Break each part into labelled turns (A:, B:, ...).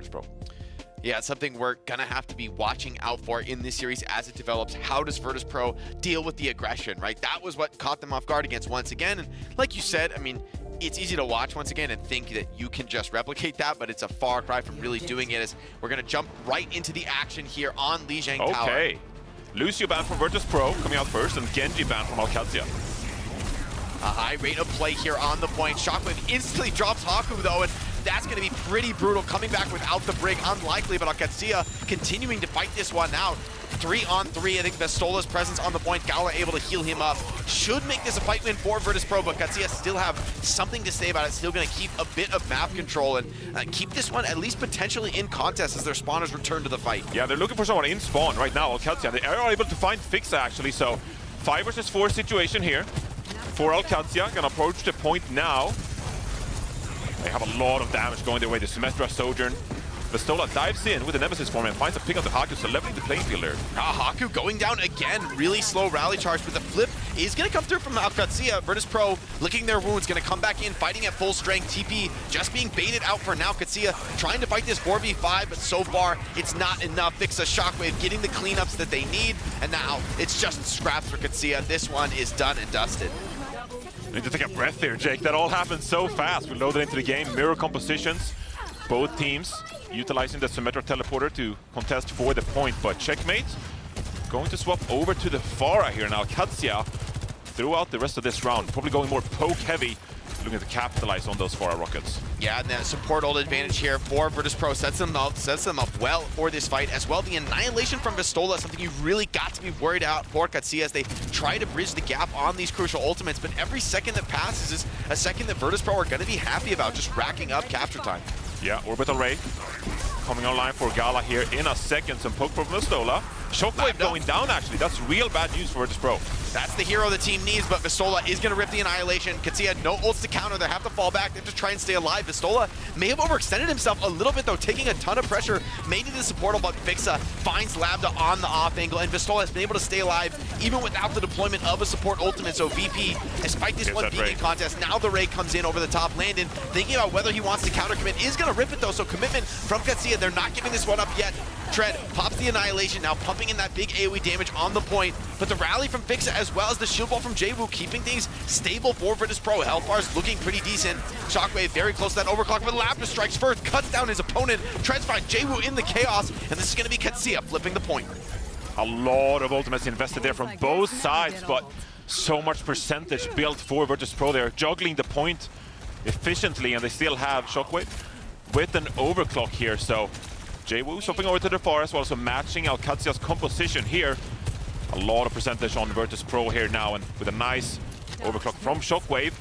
A: Virtus.pro.
B: Yeah, it's something we're gonna have to be watching out for in this series as it develops. How does Virtus.pro deal with the aggression, right? That was what caught them off guard against once again. And like you said, I mean, it's easy to watch once again and think that you can just replicate that, but it's a far cry from really doing it. As we're gonna jump right into the action here on Lijiang Tower.
A: Okay, Lucio banned from Virtus.pro coming out first, and Genji banned from Qadsiah.
B: A high rate of play here on the point. Shockwave instantly drops Haku though, and that's going to be pretty brutal. Coming back without the brig, unlikely, but Qadsiah continuing to fight this one out. 3-on-3, I think Vistola's presence on the point, Gala able to heal him up. Should make this a fight win for Virtus.pro, but Qadsiah still have something to say about it. Still going to keep a bit of map control and keep this one at least potentially in contest as their spawners return to the fight.
A: Yeah, they're looking for someone in spawn right now. Qadsiah, they are able to find Fixa actually, so 5 versus 4 situation here. For Qadsiah, gonna approach the point now. They have a lot of damage going their way. The Symmetra Sojourn. Vistola dives in with the Nemesis form and finds a pick up the Haku, so leveling the playing field there.
B: Haku going down again. Really slow rally charge, but the flip is going to come through from Qadsiah. Virtus.pro licking their wounds, going to come back in, fighting at full strength. TP just being baited out for now. Qadsiah trying to fight this 4v5, but so far it's not enough. Fixa Shockwave getting the cleanups that they need, and now it's just scraps for Qadsiah. This one is done and dusted.
A: Need to take a breath here, Jake. That all happened so fast. We loaded into the game. Mirror compositions. Both teams utilizing the Symmetra teleporter to contest for the point, but checkmate. Going to swap over to the Pharah here now. Qadsiah throughout the rest of this round. Probably going more poke heavy, looking to capitalize on those Pharah rockets.
B: Yeah, and the support ult advantage here for Virtus.pro sets them up well for this fight as well. The annihilation from Vistola, something you really got to be worried about for Qadsiah as they try to bridge the gap on these crucial ultimates, but every second that passes is a second that Virtus.pro are going to be happy about, just racking up capture time.
A: Yeah, Orbital Ray coming online for Gala here in a second. Some poke from Vistola. Shockwave going down actually. That's real bad news for Virtus.pro.
B: That's the hero the team needs, but Vistola is going to rip the annihilation. Qadsiah no ults to counter. They have to fall back. They have to try and stay alive. Vistola may have overextended himself a little bit though, taking a ton of pressure. Made it the support, but Fixa finds Lambda on the off angle, and Vistola has been able to stay alive even without the deployment of a support ultimate. So VP, despite this one being in contest, now the Ray comes in over the top. Landon thinking about whether he wants to counter commit, is going to rip it though. So commitment from Qadsiah. They're not giving this one up yet. Tread pops the annihilation, now pumping in that big AoE damage on the point, but the rally from Fixa as well as the shield ball from Jwoo keeping things stable for Virtus.pro. Hellfire's looking pretty decent. Shockwave very close to that overclock, but Lapis strikes first, cuts down his opponent. Tread's find Jwoo in the chaos, and this is going to be Qadsiah flipping the point.
A: A lot of ultimates invested there from both sides, but so much percentage built for Virtus.pro. They're juggling the point efficiently, and they still have Shockwave with an overclock here, so Jwoo swapping over to the far as well, so matching out Qadsiah's composition here. A lot of percentage on Virtus.pro here now, and with a nice overclock from Shockwave,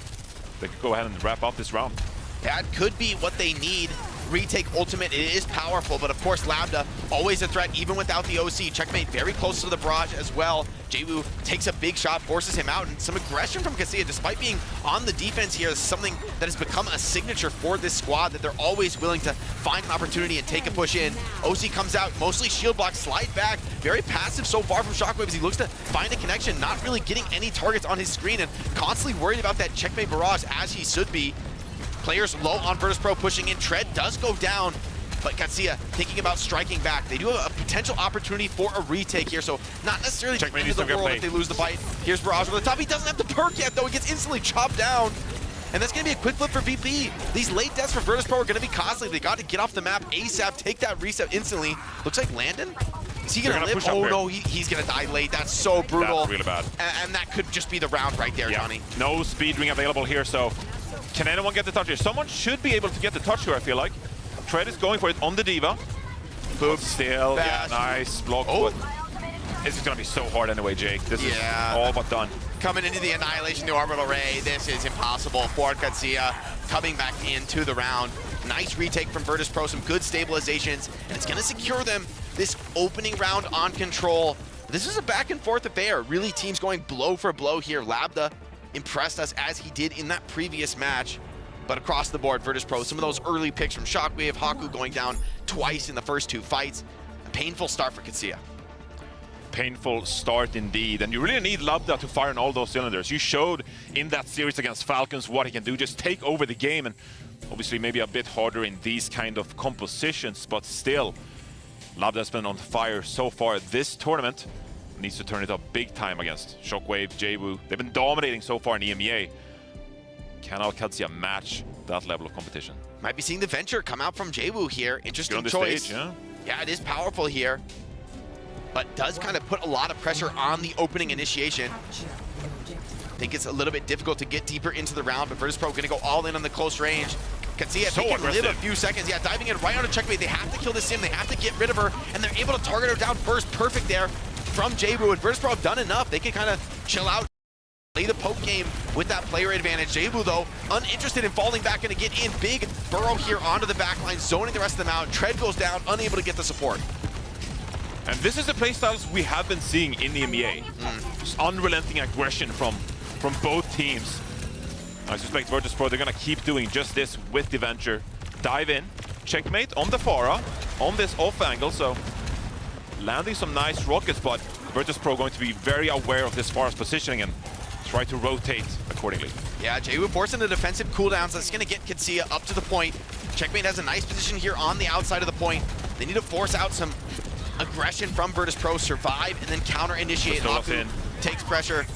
A: they could go ahead and wrap up this round.
B: That could be what they need. Retake ultimate, it is powerful, but of course Lambda always a threat even without the OC. Checkmate very close to the barrage as well. Jwoo takes a big shot, forces him out, and some aggression from Qadsiah despite being on the defense here. Is something that has become a signature for this squad, that they're always willing to find an opportunity and take a push in. OC comes out, mostly shield block, slide back. Very passive so far from Shockwave as he looks to find a connection, not really getting any targets on his screen and constantly worried about that checkmate barrage as he should be. Players low on Virtus.pro pushing in. Tread does go down, but Qadsiah thinking about striking back. They do have a potential opportunity for a retake here, so not necessarily the end of the world if they lose the fight. Here's Barrage over the top. He doesn't have the perk yet, though. He gets instantly chopped down. And that's going to be a quick flip for VP. These late deaths for Virtus.pro are going to be costly. They got to get off the map ASAP, take that reset instantly. Looks like Landon. Is he going to live? Oh, no, he's going to die late. That's so brutal.
A: That's really bad.
B: And that could just be the round right there, Johnny.
A: No speed ring available here, so can anyone get the touch here? Someone should be able to get the touch here, I feel like. Tread is going for it on the Diva. Boop, still. Yeah, nice block. Oh. This is going to be so hard anyway, Jake. This is all but done.
B: Coming into the annihilation, the orbital ray. This is impossible for Qadsiah. Coming back into the round. Nice retake from Virtus.pro, some good stabilizations, and it's going to secure them this opening round on control. This is a back and forth affair. Really, teams going blow for blow here. Lambda impressed us as he did in that previous match. But across the board, Virtus.pro, some of those early picks from Shockwave, Haku going down twice in the first two fights. A painful start for Qadsiah.
A: Painful start indeed, and you really need Labda to fire on all those cylinders. You showed in that series against Falcons what he can do, just take over the game, and obviously maybe a bit harder in these kind of compositions, but still, Labda has been on fire so far this tournament. Needs to turn it up big time against Shockwave, JWU. They've been dominating so far in EMEA. Can Qadsiah match that level of competition?
B: Might be seeing the Venture come out from JWU here. Interesting choice.
A: Stage, yeah?
B: Yeah, it is powerful here, but does kind of put a lot of pressure on the opening initiation. I think it's a little bit difficult to get deeper into the round, but Virtus.pro going to go all in on the close range. Qadsiah, so they can live a few seconds. Yeah, diving in right on a checkmate. They have to kill this sim. They have to get rid of her, and they're able to target her down first. Perfect there from JWU, and Virtus.pro have done enough. They can kind of chill out, play the poke game with that player advantage. JWU, though, uninterested in falling back and to get in. Big burrow here onto the backline, zoning the rest of them out. Tread goes down, unable to get the support.
A: And this is the playstyles we have been seeing in the EMEA. Just unrelenting aggression from both teams. I suspect Virtus.pro, they're going to keep doing just this with the Venture. Dive in, checkmate on the Pharah, on this off angle, so landing some nice rockets, but Virtus.pro going to be very aware of this Pharah's positioning and try to rotate accordingly.
B: Yeah, JWU forcing the defensive cooldowns. That's going to get Qadsiah up to the point. Checkmate has a nice position here on the outside of the point. They need to force out some aggression from Virtus.pro, survive, and then counter-initiate. Haku takes pressure.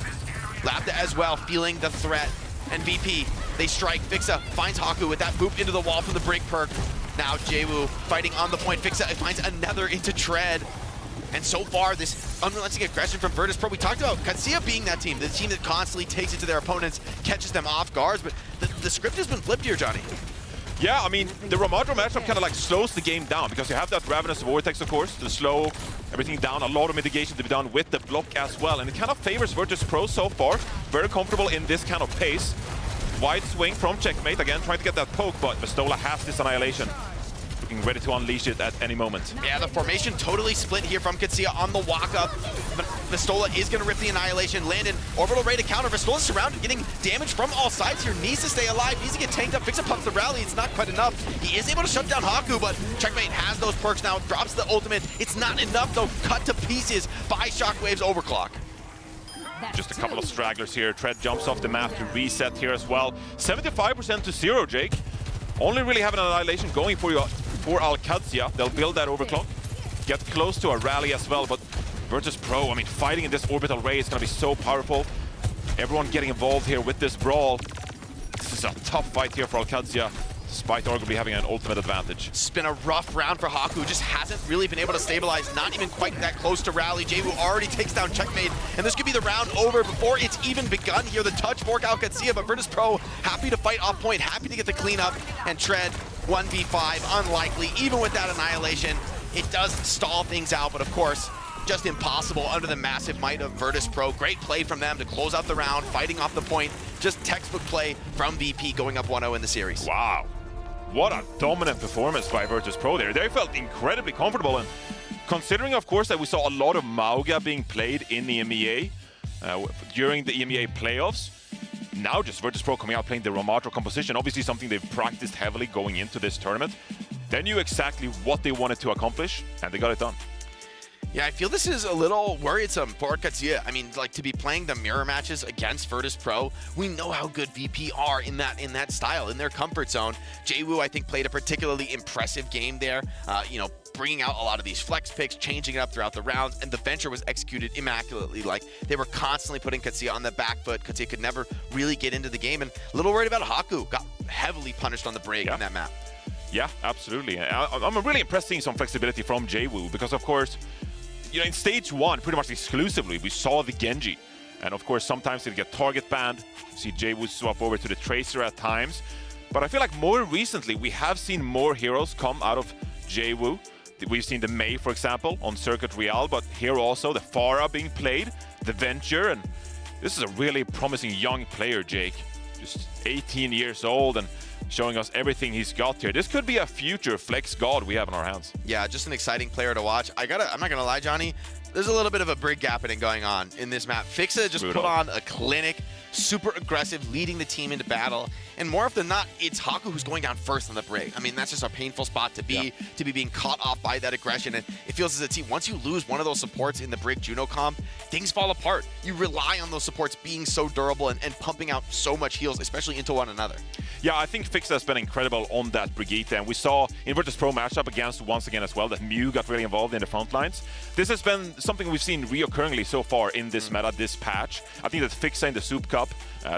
B: Labda as well, feeling the threat. And VP, they strike. Fixa finds Haku with that boop into the wall from the break perk. Now JWU fighting on the point. Fixa finds another into Tread. And so far, this unrelenting aggression from Virtus.pro. We talked about Qadsiah being that team, the team that constantly takes it to their opponents, catches them off guards, but the script has been flipped here, Johnny.
A: Yeah, I mean, the Ramadro matchup kind of like slows the game down because you have that Ravenous Vortex, of course, to slow everything down. A lot of mitigation to be done with the block as well, and it kind of favors Virtus.pro so far. Very comfortable in this kind of pace. Wide swing from checkmate, again, trying to get that poke, but Vestola has this annihilation. Looking ready to unleash it at any moment. Yeah,
B: the formation totally split here from Qadsiah on the walk-up. But Vestola is going to rip the annihilation. Landon, orbital ray to counter. Vestola's surrounded, getting damage from all sides here. Needs to stay alive, needs to get tanked up. Fixa pumps the rally, it's not quite enough. He is able to shut down Haku, but checkmate has those perks now. Drops the ultimate. It's not enough, though. Cut to pieces by Shockwave's overclock.
A: Just a couple of stragglers here. Tread jumps off the map to reset here as well. 75% to 0, Jake. Only really have an annihilation going for you for Qadsiah. They'll build that overclock, get close to a rally as well, but Virtus.pro, I mean, fighting in this orbital ray is going to be so powerful. Everyone getting involved here with this brawl. This is a tough fight here for Qadsiah, despite arguably having an ultimate advantage.
B: It's been a rough round for Haku, just hasn't really been able to stabilize, not even quite that close to rally. JWU already takes down checkmate, and this could be the round over before it's even begun here. The touch for Qadsiah, but Virtus.pro happy to fight off point, happy to get the cleanup, and Tread 1v5, unlikely, even with that annihilation. It does stall things out, but of course, just impossible under the massive might of Virtus.pro. Great play from them to close out the round, fighting off the point. Just textbook play from VP going up 1-0 in the series.
A: Wow. What a dominant performance by Virtus.pro there. They felt incredibly comfortable, and considering, of course, that we saw a lot of Mauga being played in the EMEA during the EMEA playoffs, now just Virtus.pro coming out playing the Ramadro composition, obviously something they've practiced heavily going into this tournament. They knew exactly what they wanted to accomplish, and they got it done.
B: Yeah, I feel this is a little worrisome for Qadsiah. I mean, like, to be playing the mirror matches against Virtus.pro, we know how good VP are in that style, in their comfort zone. JWU, I think, played a particularly impressive game there. You know, bringing out a lot of these flex picks, changing it up throughout the rounds, and the Venture was executed immaculately. Like, they were constantly putting Qadsiah on the back foot. Qadsiah could never really get into the game, and a little worried about Haku. Got heavily punished on the break in that map.
A: Yeah, absolutely. I'm really impressed seeing some flexibility from JWU because, of course, you know, in stage one, pretty much exclusively, we saw the Genji. And of course, sometimes they get target banned. You see JWU swap over to the Tracer at times. But I feel like more recently, we have seen more heroes come out of JWU. We've seen the Mei, for example, on Circuit Real, but here also the Pharah being played, the Venture, and this is a really promising young player, Jake. Just 18 years old and showing us everything he's got here. This could be a future flex god we have in our hands.
B: Yeah, just an exciting player to watch. I'm not gonna lie, Johnny. there's a little bit of a brig gapping going on in this map. Fixa just put on a clinic, super aggressive, leading the team into battle. And more often than not, it's Haku who's going down first on the brig. I mean, that's just a painful spot to be being caught off by that aggression. And it feels as a team, once you lose one of those supports in the brig Juno comp, things fall apart. You rely on those supports being so durable and pumping out so much heals, especially into one another.
A: Yeah, I think Fixa has been incredible on that Brigitte, and we saw in Virtus.pro matchup against once again as well that Mew got really involved in the front lines. This has been something we've seen reoccurringly so far in this meta, this patch. I think that Fixa in the Soup Cup,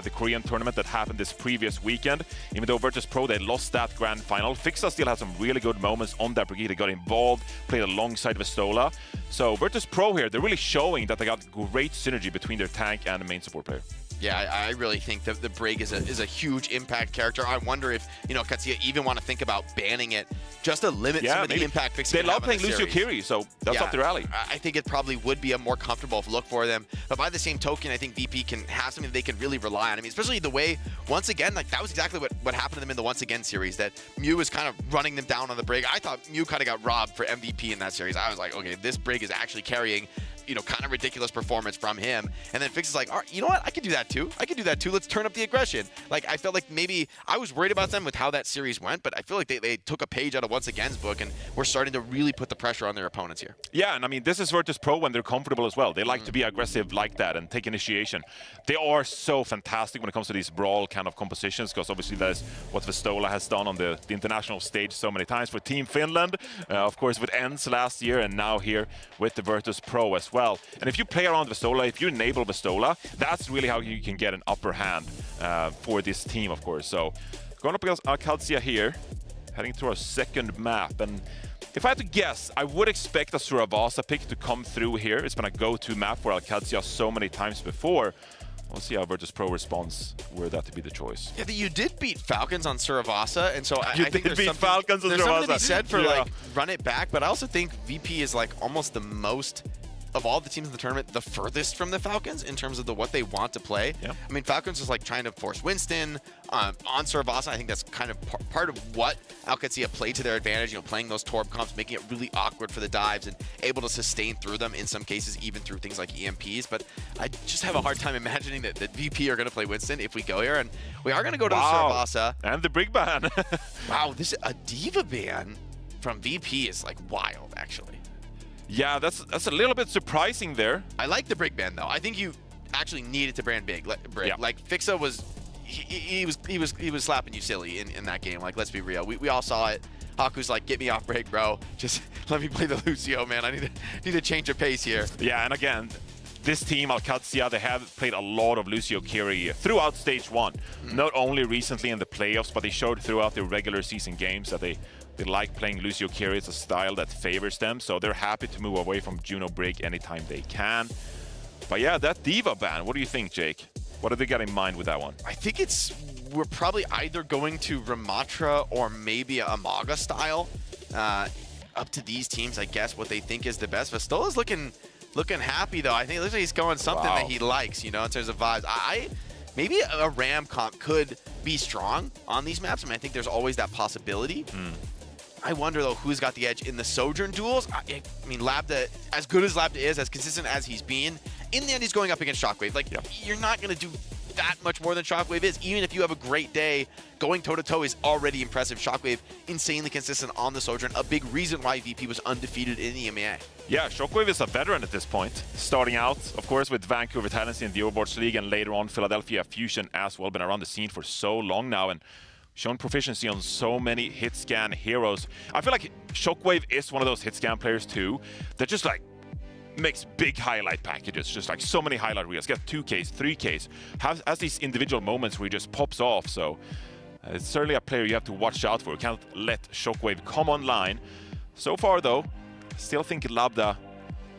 A: the Korean tournament that happened this previous weekend, even though Virtus.pro they lost that grand final, Fixa still had some really good moments on that Brigitte. They got involved, played alongside Vistola. So Virtus.pro here, they're really showing that they got great synergy between their tank and the main support player.
B: Yeah, I really think that the Brig is a huge impact character. I wonder if, Qadsiah even want to think about banning it just to limit some of the impact Fixa.
A: They love playing Lucio Kiri, so that's up their alley.
B: I think it probably would be a more comfortable look for them. But by the same token, I think VP can have something they can really rely on. I mean, especially the way, once again, like that was exactly what happened to them in the Once Again series, that Mew was kind of running them down on the Brig. I thought Mew kind of got robbed for MVP in that series. I was like, okay, this Brig is actually carrying kind of ridiculous performance from him. And then Fix is like, all right, you know what? I could do that too. Let's turn up the aggression. Like, I felt like maybe I was worried about them with how that series went, but I feel like they took a page out of Once Again's book and we're starting to really put the pressure on their opponents here. Yeah,
A: and I mean, this is Virtus.pro when they're comfortable as well. They like to be aggressive like that and take initiation. They are so fantastic when it comes to these brawl kind of compositions, because obviously that is what Vistola has done on the international stage so many times for Team Finland, of course with ENCE last year, and now here with the Virtus.pro as well. And if you play around Vistola, if you enable Vistola, that's really how you can get an upper hand for this team, of course. So going up against Qadsiah here, heading to our second map. And if I had to guess, I would expect a Suravasa pick to come through here. It's been a go-to map for Qadsiah so many times before. We'll see how Virtus.pro responds were that to be the choice.
B: Yeah, you did beat Falcons on Suravasa, and so I think
A: there's something
B: to be said for like run it back. But I also think VP is like almost the most, of all the teams in the tournament, the furthest from the Falcons in terms of what they want to play.
A: Yeah.
B: I mean, Falcons is like trying to force Winston on Suravasa. I think that's kind of part of what Qadsiah played to their advantage, playing those Torb comps, making it really awkward for the dives and able to sustain through them in some cases, even through things like EMPs. But I just have a hard time imagining that VP are going to play Winston if we go here. And we are going to go to the Suravasa.
A: And the Brig ban.
B: Wow, a Diva ban from VP is like wild, actually.
A: Yeah, that's a little bit surprising there.
B: I like the Brig ban though. I think you actually needed to ban Brig. Like Fixa was, he was slapping you silly in that game. Like, let's be real. We all saw it. Haku's like, get me off Brig, bro. Just let me play the Lucio, man. I need to change of pace here.
A: Yeah, and again, this team, Qadsiah, they have played a lot of Lucio Kiri throughout Stage 1. Not only recently in the playoffs, but they showed throughout the regular season games that they like playing Lucio Kiri. It's a style that favors them, so they're happy to move away from Juno Brig anytime they can. But yeah, that Diva ban, what do you think, Jake? What do they got in mind with that one?
B: I think we're probably either going to Ramatra or maybe a Amaga style. Up to these teams, I guess, what they think is the best. Vistola's looking happy, though. I think it looks like he's going something that he likes, in terms of vibes. Maybe a Ram comp could be strong on these maps. I mean, I think there's always that possibility. I wonder, though, who's got the edge in the Sojourn duels. I mean, Labda, as good as Labda is, as consistent as he's been, in the end, he's going up against Shockwave. Like, you're not going to do that much more than Shockwave is. Even if you have a great day, going toe-to-toe is already impressive. Shockwave, insanely consistent on the Sojourn. A big reason why VP was undefeated in the EMEA.
A: Yeah, Shockwave is a veteran at this point. Starting out, of course, with Vancouver Titans in the Overwatch League, and later on Philadelphia Fusion as well. Been around the scene for so long now and shown proficiency on so many hit scan heroes. I feel like Shockwave is one of those hit scan players too that just like makes big highlight packages, just like so many highlight reels, get 2Ks, 3Ks, has these individual moments where he just pops off. So it's certainly a player you have to watch out for. You can't let Shockwave come online. So far though, still think Labda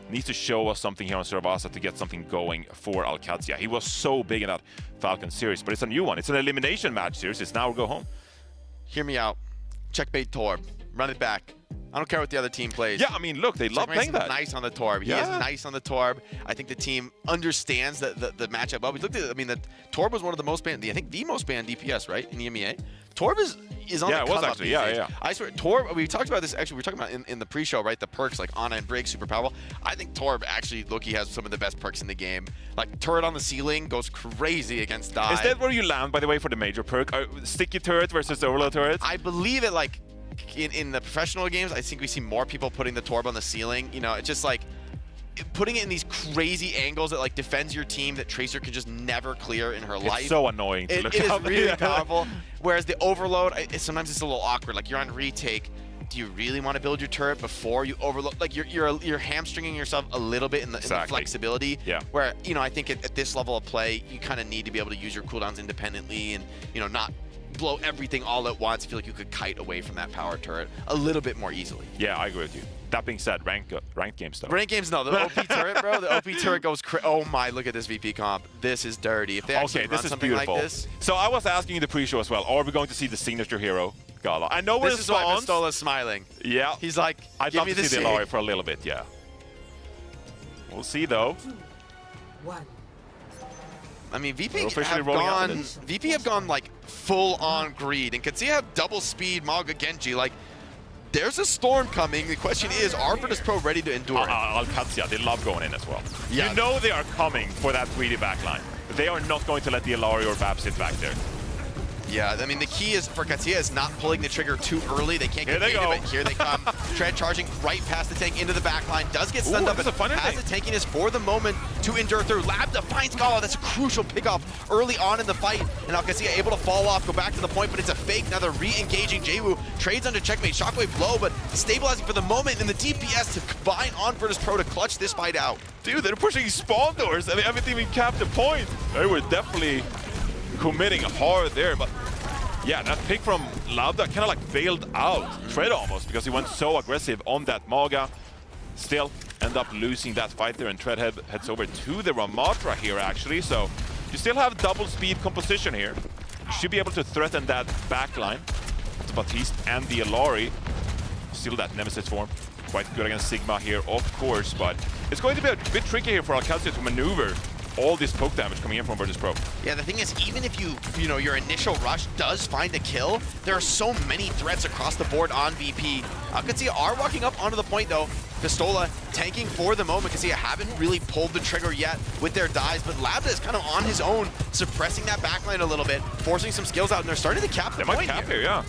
A: needs to show us something here on Suravasa to get something going for Qadsiah. He was so big in that Falcon series, but it's a new one. It's an elimination match series. It's now or go home.
B: Hear me out. Checkmate Torb. Run it back. I don't care what the other team plays.
A: Yeah, I mean, look, they love playing that.
B: Nice on the Torb. He is nice on the Torb. I think the team understands the matchup. Well, we looked at it. I mean, the Torb was one of the most banned, I think the most banned DPS, right, in the EMEA. Torb is on the come up these days.
A: Yeah.
B: I swear, Torb, we talked about this, actually, we were talking about in the pre-show, right? The perks, like Ana and Brig, super powerful. I think Torb actually, Loki, has some of the best perks in the game. Like, turret on the ceiling goes crazy against dive.
A: Is that where you land, by the way, for the major perk? Sticky turret versus the overload turret?
B: I believe it, like, in the professional games, I think we see more people putting the Torb on the ceiling. You know, it's just like, putting it in these crazy angles that like defends your team that Tracer can just never clear in her life.
A: It's so annoying to look at.
B: It is really powerful. Whereas the overload, sometimes it's a little awkward. Like you're on retake. Do you really want to build your turret before you overload? Like you're hamstringing yourself a little bit in the flexibility.
A: Yeah.
B: Where, you know, I think at this level of play, you kind of need to be able to use your cooldowns independently and, you know, not blow everything all at once. I feel like you could kite away from that power turret a little bit more easily.
A: Yeah, I agree with you. That being said, ranked games though.
B: Ranked games, no. The OP turret, bro. The OP turret goes oh my, look at this VP comp. This is dirty. If they actually run something like this.
A: So I was asking in the pre-show as well, are we going to see the signature hero, Gala? I know
B: this is why Vistola's smiling.
A: Yeah.
B: He's like,
A: I'd love to see the Illari for a little bit, yeah. We'll see though.
B: I mean, VP have gone like full on greed, and Qadsiah have double speed Maga Genji. Like, there's a storm coming. The question is, are Virtus.pro ready to endure it?
A: Qadsiah, they love going in as well.
B: Yeah.
A: You know they are coming for that greedy backline. They are not going to let the Illari or Bab sit back there.
B: Yeah, I mean, the key is for Qadsiah is not pulling the trigger too early. They can't get into it. Here they come. Tread charging right past the tank into the backline. Does get stunned up, but has the tankiness for the moment to endure through. Labda finds Gala. That's a crucial pickoff early on in the fight. And now Qadsiah able to fall off, go back to the point, but it's a fake. Now they're re-engaging. Jwoo trades onto checkmate. Shockwave blow, but stabilizing for the moment. And the DPS to combine on Virtus.pro to clutch this fight out.
A: Dude, they're pushing spawn doors and they haven't even capped the point. They were definitely committing hard there, but yeah, that pick from Labda kind of like bailed out Tread almost because he went so aggressive on that Maga. Still end up losing that fight there, and Tread heads over to the Ramatra here actually. So you still have double speed composition here. You should be able to threaten that backline to Baptiste and the Illari. Still that Nemesis form. Quite good against Sigma here, of course, but it's going to be a bit tricky here for Qadsiah to maneuver all this poke damage coming in from Virtus.pro.
B: Yeah, the thing is, even if you know, your initial rush does find a kill, there are so many threats across the board on VP. Qadsiah are walking up onto the point though. Pistola tanking for the moment. Qadsiah haven't really pulled the trigger yet with their dives, but Labda is kind of on his own, suppressing that backline a little bit, forcing some skills out, and they're starting to cap the point.
A: They might cap here, yeah.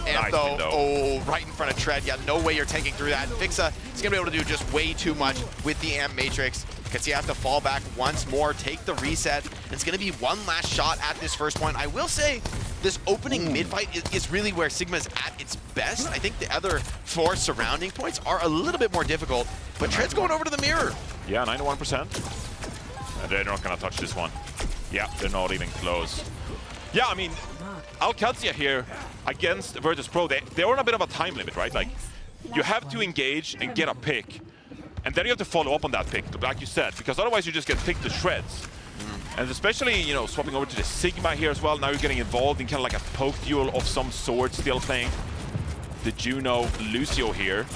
B: And
A: nice
B: oh, right in front of Tread. Yeah, no way you're tanking through that. Fixa is going to be able to do just way too much with the Amp Matrix. Qadsiah has to fall back once more, take the reset. And it's going to be one last shot at this first point. I will say, this opening mid-fight is really where Sigma is at its best. I think the other four surrounding points are a little bit more difficult, but Tread's going over to the mirror.
A: Yeah, 91%. And they're not going to touch this one. Yeah, they're not even close. Yeah, I mean, Qadsiah here against Virtus.pro, they're on a bit of a time limit, right? Like, you have to engage and get a pick, and then you have to follow up on that pick, like you said, because otherwise you just get picked to shreds. And especially, you know, swapping over to the Sigma here as well, now you're getting involved in kind of like a poke duel of some sort, still playing the Juno Lucio here.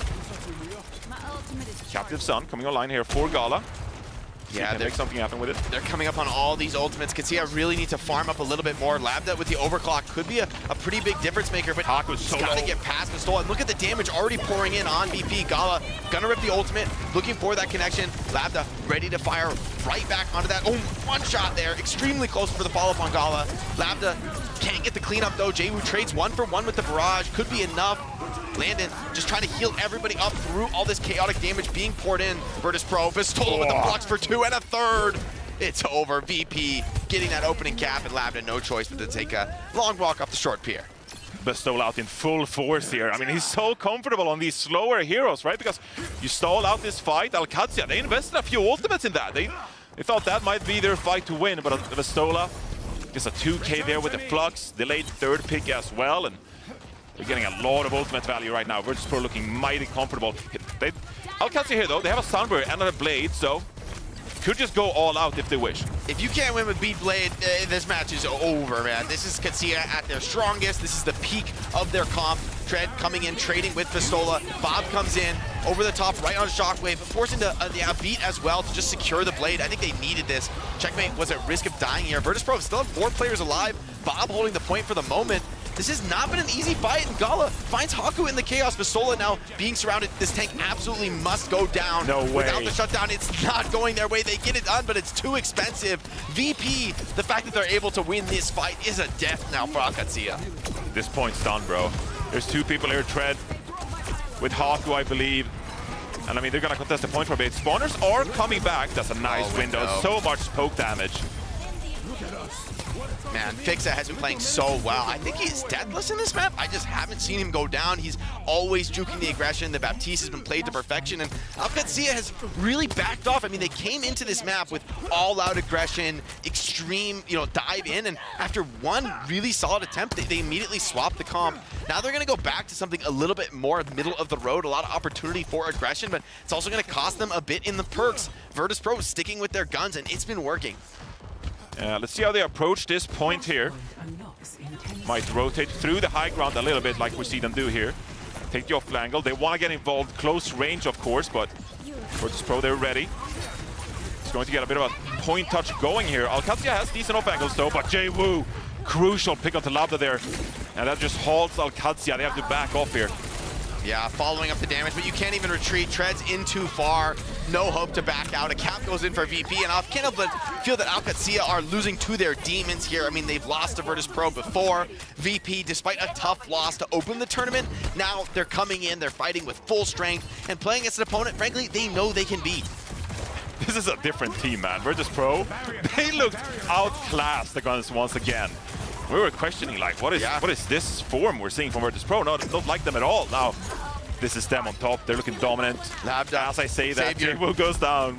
A: Captive Sun coming online here for Gala. Yeah, they're make something happen with it.
B: They're coming up on all these ultimates. Qadsiah really need to farm up a little bit more. Labda with the overclock could be a pretty big difference maker, but
A: he's
B: got to get past Pistola. And look at the damage already pouring in on VP. Gala gonna rip the ultimate, looking for that connection. Labda ready to fire right back onto that. Oh, one shot there, extremely close for the follow-up on Gala. Labda can't get the cleanup though. Jwoo trades 1-for-1 with the barrage, could be enough. Landon just trying to heal everybody up through all this chaotic damage being poured in. Virtus.pro, Pistola with the flux for 2 and a third. It's over. VP getting that opening cap, and Labda no choice but to take a long walk up the short pier.
A: Bestole out in full force here. I mean, he's so comfortable on these slower heroes, right? Because you stall out this fight. Qadsiah, they invested a few ultimates in that. They thought that might be their fight to win, but Bestole gets a 2K there with the flux, delayed third pick as well, and they're getting a lot of ultimate value right now. Virtus.pro looking mighty comfortable. Qadsiah here though, they have a Sunbury and a Blade, so could just go all out if they wish.
B: If you can't win with Beat Blade, this match is over, man. This is Qadsiah at their strongest. This is the peak of their comp. Tread coming in, trading with Pistola. Bob comes in, over the top, right on Shockwave, forcing the beat as well to just secure the Blade. I think they needed this. Checkmate was at risk of dying here. Virtus.pro still have 4 players alive. Bob holding the point for the moment. This has not been an easy fight, and Gala finds Haku in the chaos. Vistola now being surrounded. This tank absolutely must go down.
A: No way.
B: Without the shutdown, it's not going their way. They get it done, but it's too expensive. VP, the fact that they're able to win this fight is a death now for Qadsiah.
A: This point's done, bro. There's 2 people here, Tread, with Haku, I believe. And I mean, they're gonna contest the point for a bit. Spawners are coming back. That's a nice window. So much poke damage.
B: Man, Fixa has been playing so well. I think he's deathless in this map. I just haven't seen him go down. He's always juking the aggression. The Baptiste has been played to perfection, and Qadsiah has really backed off. I mean, they came into this map with all-out aggression, extreme, dive in, and after one really solid attempt, they immediately swapped the comp. Now they're going to go back to something a little bit more middle of the road, a lot of opportunity for aggression, but it's also going to cost them a bit in the perks. Virtus.pro sticking with their guns, and it's been working.
A: Let's see how they approach this point here. Might rotate through the high ground a little bit like we see them do here. Take the off angle. They want to get involved. Close range, of course, but Virtus.pro, they're ready. It's going to get a bit of a point touch going here. Qadsiah has decent off angles though, but Jwoo, crucial pick onto Labda there. And that just halts Qadsiah. They have to back off here.
B: Yeah, following up the damage, but you can't even retreat. Treads in too far. No hope to back out. A cap goes in for VP, and I can't help but feel that Qadsiah are losing to their demons here. I mean, they've lost to Virtus.pro before. VP, despite a tough loss to open the tournament, now they're coming in, they're fighting with full strength, and playing against an opponent, frankly, they know they can beat.
A: This is a different team, man. Virtus.pro, they looked outclassed against once again. We were questioning, like, what is this form we're seeing from Virtus.pro? No, don't like them at all. Now, this is them on top. They're looking dominant.
B: Labda,
A: as I say that, Jwoo goes down.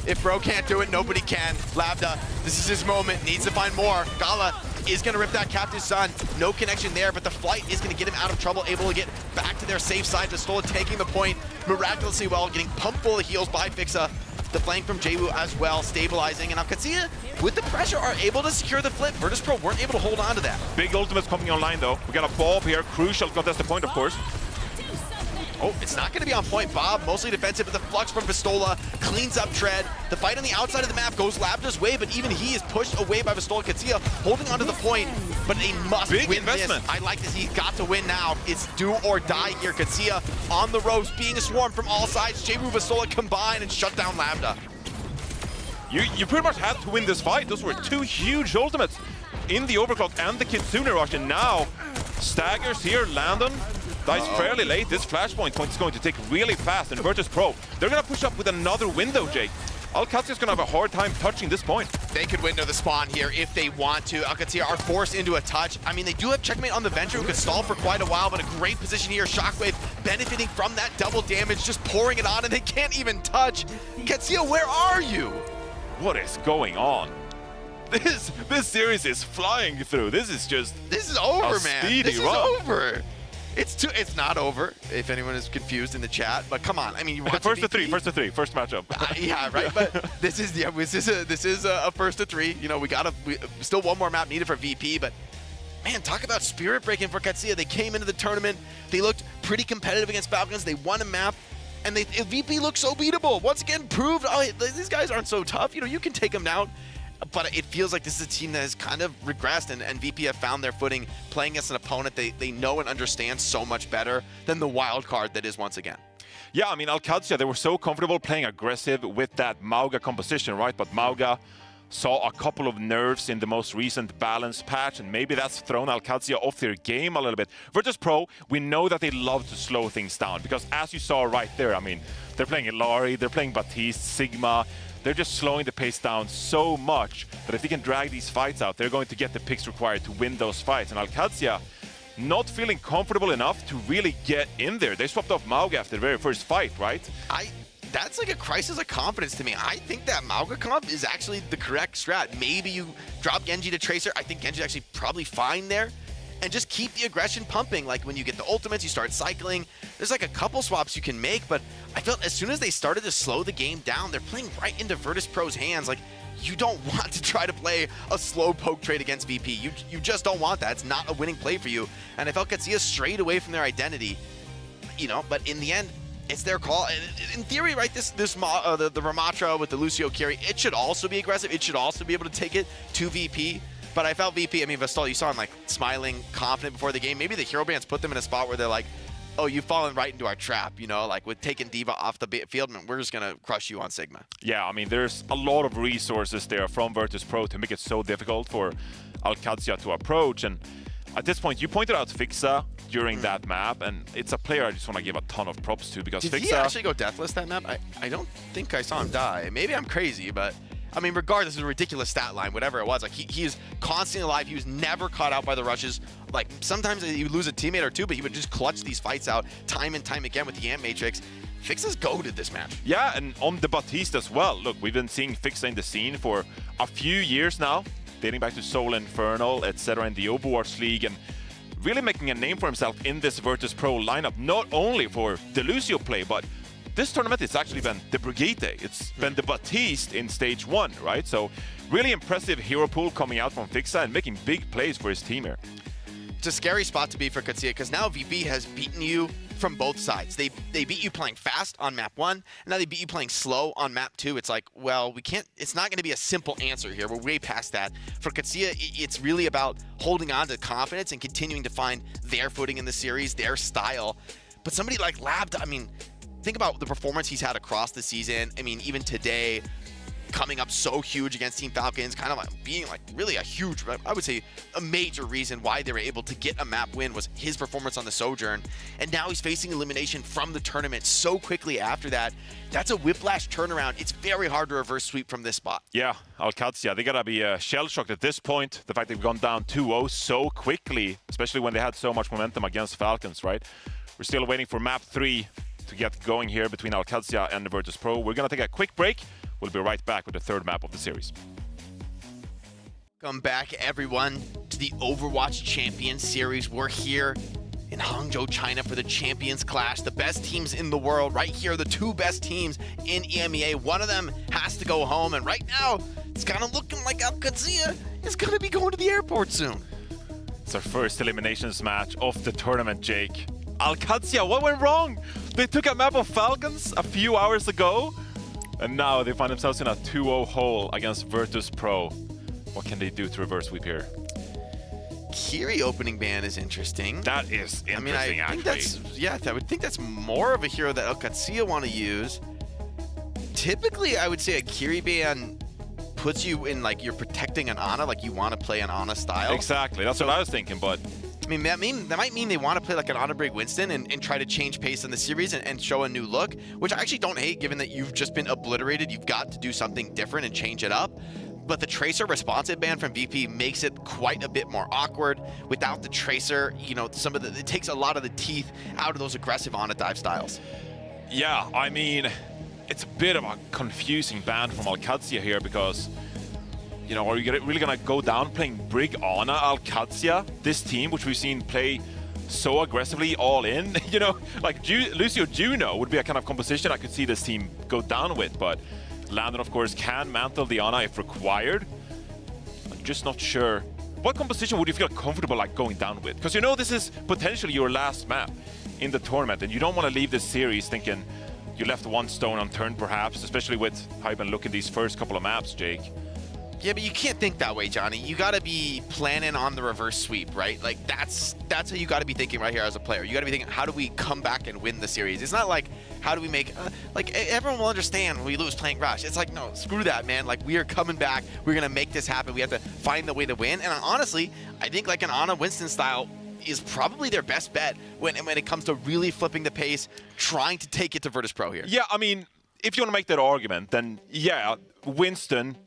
B: If Bro can't do it, nobody can. Labda, this is his moment. Needs to find more. Gala is going to rip that Captive Sun. No connection there, but the flight is going to get him out of trouble, able to get back to their safe side. Vistola taking the point miraculously well, getting pumped full of heals by Fixa. The flank from Jwoo as well, stabilizing. And now Qadsiah, with the pressure, are able to secure the flip. Virtus.pro weren't able to hold on to that.
A: Big ultimates coming online, though. We got a Bob here. Crucial contest the point, of course.
B: Oh, it's not going to be on point. Bob, mostly defensive, but the flux from Vistola cleans up Tread. The fight on the outside of the map goes Labda's way, but even he is pushed away by Vistola. Qadsiah holding onto the point, but they must win investment. This. I like this. He's got to win now. It's do or die here. Qadsiah on the ropes, being swarmed from all sides. Jwoo, Vistola combine and shut down Labda.
A: You pretty much had to win this fight. Those were 2 huge ultimates in the overclock and the Kitsune rush, and now staggers here. Landon dies fairly late. This flashpoint point is going to take really fast, and Virtus.pro, they're going to push up with another window, Jake. Qadsiah's going to have a hard time touching this point.
B: They could window the spawn here if they want to. Qadsiah are forced into a touch. I mean, they do have checkmate on the Venture, who could stall for quite a while, but a great position here. Shockwave benefiting from that double damage, just pouring it on, and they can't even touch. Qadsiah, where are you?
A: What is going on? This series is flying through. This is
B: over,
A: a
B: man.
A: Speedy
B: this
A: run.
B: is over. It's not over, if anyone is confused in the chat. But come on, I mean, you watch
A: first to three, first matchup.
B: Yeah, right. But this is a first to 3. We still one more map needed for VP. But man, talk about spirit breaking for Qadsiah. They came into the tournament. They looked pretty competitive against Falcons. They won a map. And VP looked so beatable. Once again, proved, these guys aren't so tough. You can take them down. But it feels like this is a team that has kind of regressed, and VP have found their footing playing against an opponent they know and understand so much better than the wild card that is once again.
A: Yeah, I mean, Qadsiah, they were so comfortable playing aggressive with that Mauga composition, right? But Mauga saw a couple of nerfs in the most recent balance patch, and maybe that's thrown Qadsiah off their game a little bit. Virtus.pro, we know that they love to slow things down, because as you saw right there, I mean, they're playing Ilari, they're playing Baptiste, Sigma. They're just slowing the pace down so much that if they can drag these fights out, they're going to get the picks required to win those fights. And Qadsiah not feeling comfortable enough to really get in there. They swapped off Mauga after the very first fight, right?
B: That's like a crisis of confidence to me. I think that Mauga comp is actually the correct strat. Maybe you drop Genji to Tracer. I think Genji's actually probably fine there. And just keep the aggression pumping. Like when you get the ultimates, you start cycling. There's like a couple swaps you can make, but I felt as soon as they started to slow the game down, they're playing right into Virtus.pro's hands. Like, you don't want to try to play a slow poke trade against VP. You just don't want that. It's not a winning play for you. And I felt Qadsiah strayed away from their identity, but in the end, it's their call. In theory, right, the Ramatra with the Lucio carry, it should also be aggressive. It should also be able to take it to VP. But I felt VP, I mean, Vestal, you saw him like smiling, confident before the game. Maybe the hero bans put them in a spot where they're like, oh, you've fallen right into our trap, you know, like with taking D.Va off the field, and we're just going to crush you on Sigma.
A: Yeah, I mean, there's a lot of resources there from Virtus.pro to make it so difficult for Qadsiah to approach. And at this point, you pointed out Fixa during that map, and it's a player I just want to give a ton of props to because
B: Did
A: Fixa...
B: he actually go deathless that map? I don't think I saw him die. Maybe I'm crazy, but I mean, regardless, it's a ridiculous stat line, whatever it was. Like, he is constantly alive. He was never caught out by the rushes. Like, sometimes he would lose a teammate or two, but he would just clutch these fights out time and time again with the Ant Matrix. Fixa's goated this match.
A: Yeah, and on the Baptiste as well. Look, we've been seeing Fixa in the scene for a few years now, dating back to Soul Infernal, etc. in the Overwatch League, and really making a name for himself in this Virtus.pro lineup, not only for the Lucio play, but this tournament, it's actually been the Brigitte. It's been the Baptiste in stage 1, right? So really impressive hero pool coming out from Fixa and making big plays for his team here.
B: It's a scary spot to be for Qadsiah because now VP has beaten you from both sides. They beat you playing fast on map 1, and now they beat you playing slow on map 2. It's like, well, we can't, it's not going to be a simple answer here. We're way past that. For Qadsiah, it's really about holding on to confidence and continuing to find their footing in the series, their style. But somebody like Labda, I mean, think about the performance he's had across the season. I mean, even today, coming up so huge against Team Falcons, kind of like being like really a huge, I would say a major reason why they were able to get a map win was his performance on the Sojourn. And now he's facing elimination from the tournament so quickly after that. That's a whiplash turnaround. It's very hard to reverse sweep from this spot.
A: Yeah, Qadsiah, they gotta be shell-shocked at this point. The fact they've gone down 2-0 so quickly, especially when they had so much momentum against Falcons, right? We're still waiting for map 3 to get going here between Qadsiah and the Virtus.pro. We're going to take a quick break. We'll be right back with the third map of the series.
B: Welcome back, everyone, to the Overwatch Champions Series. We're here in Hangzhou, China for the Champions Clash. The best teams in the world right here, the two best teams in EMEA. One of them has to go home, and right now, it's kind of looking like Qadsiah is going to be going to the airport soon.
A: It's our first eliminations match of the tournament, Jake. Qadsiah, what went wrong? They took a map of Falcons a few hours ago, and now they find themselves in a 2-0 hole against Virtus.pro. What can they do to reverse sweep here?
B: Kiri opening ban is interesting.
A: That is interesting,
B: I mean, I think
A: actually.
B: I would think that's more of a hero that Qadsiah want to use. Typically, I would say a Kiri ban puts you in, like, you're protecting an Ana, like you want to play an Ana style.
A: Exactly, that's what I was thinking, but...
B: I mean, that might mean they want to play like an Ana Brig Winston and try to change pace in the series and show a new look, which I actually don't hate given that you've just been obliterated. You've got to do something different and change it up. But the Tracer responsive ban from VP makes it quite a bit more awkward. Without the Tracer, you know, it takes a lot of the teeth out of those aggressive Ana dive styles.
A: Yeah, I mean, it's a bit of a confusing ban from Qadsiah here because, you know, are you really gonna go down playing Brig Ana Qadsiah, this team, which we've seen play so aggressively all in? You know, like Lucio Juno would be a kind of composition I could see this team go down with, but Landon, of course, can mantle the Ana if required. I'm just not sure. What composition would you feel comfortable like going down with? Because you know this is potentially your last map in the tournament, and you don't want to leave this series thinking you left one stone unturned, perhaps, especially with how you've been looking these first couple of maps, Jake.
B: Yeah, but you can't think that way, Johnny. You got to be planning on the reverse sweep, right? Like, that's how you got to be thinking right here as a player. You got to be thinking, how do we come back and win the series? It's not like, how do we make, like, everyone will understand when we lose playing Rush. It's like, no, screw that, man. Like, we are coming back. We're going to make this happen. We have to find the way to win. And honestly, I think like an Ana Winston style is probably their best bet when it comes to really flipping the pace, trying to take it to Virtus.pro here.
A: Yeah, I mean, if you want to make that argument, then yeah, Winston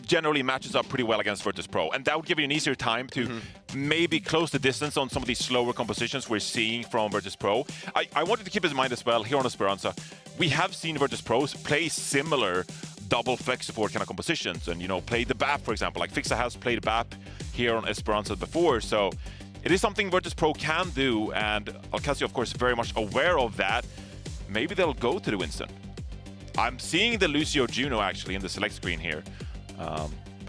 A: generally matches up pretty well against Virtus.pro, and that would give you an easier time to maybe close the distance on some of these slower compositions we're seeing from Virtus.pro. I wanted to keep in mind as well here on Esperanza, we have seen Virtus.pros play similar double flex support kind of compositions, and you know, play the BAP, for example. Like Fixa has played BAP here on Esperanza before, so it is something Virtus.pro can do, and Qadsiah, of course, very much aware of that. Maybe they'll go to the Winston. I'm seeing the Lucio Juno actually in the select screen here.